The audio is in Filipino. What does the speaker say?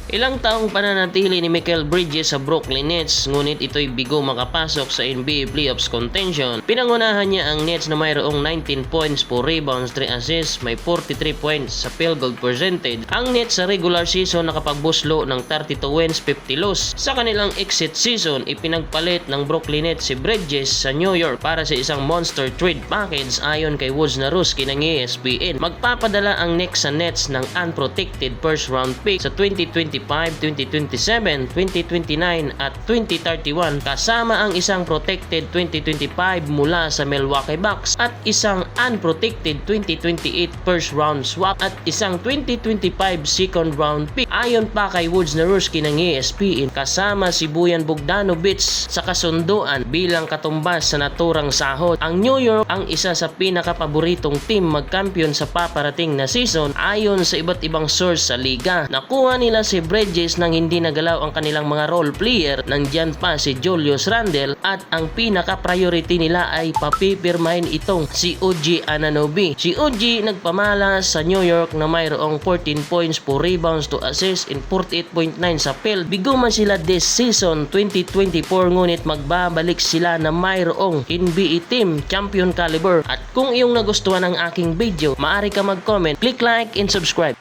Ilang taong pananatili ni Mikal Bridges sa Brooklyn Nets, ngunit ito'y bigo makapasok sa NBA playoffs contention. Pinangunahan niya ang Nets na mayroong 19 points, 4 rebounds, 3 assists, may 43 points sa field goal percentage. Ang Nets sa regular season nakapagbuslo ng 32 wins, 50 loss. Sa kanilang exit season, ipinagpalit ng Brooklyn Nets si Bridges sa New York para sa isang monster trade package ayon kay Wojnarowski ng ESPN. Magpapadala ang Knicks sa Nets ng unprotected first round pick sa 2025, 2027, 2029 at 2031 kasama ang isang protected 2025 mula sa Milwaukee Bucks at isang unprotected 2028 first round swap at isang 2025 second round pick. Ayon pa kay Wojnarowski ng ESPN, kasama si Bojan Bogdanovic sa kasunduan bilang katumbas sa naturang sahod. Ang New York ang isa sa pinakapaboritong team magkampiyon sa paparating na season ayon sa iba't ibang source sa liga. Nakuha nila si Bridges nang hindi nagalaw ang kanilang mga role player. Nandyan pa si Julius Randle at ang pinaka-priority nila ay papipirmahin itong si OG Anunoby. Si OG nagpamalas sa New York na mayroong 14 points, 4 rebounds, 2 assists and 48.9 sa field. Bigo man sila this season 2024 ngunit magbabalik sila na mayroong NBA team champion caliber. At kung iyong nagustuhan ang aking video, maaari ka mag-comment, click like and subscribe.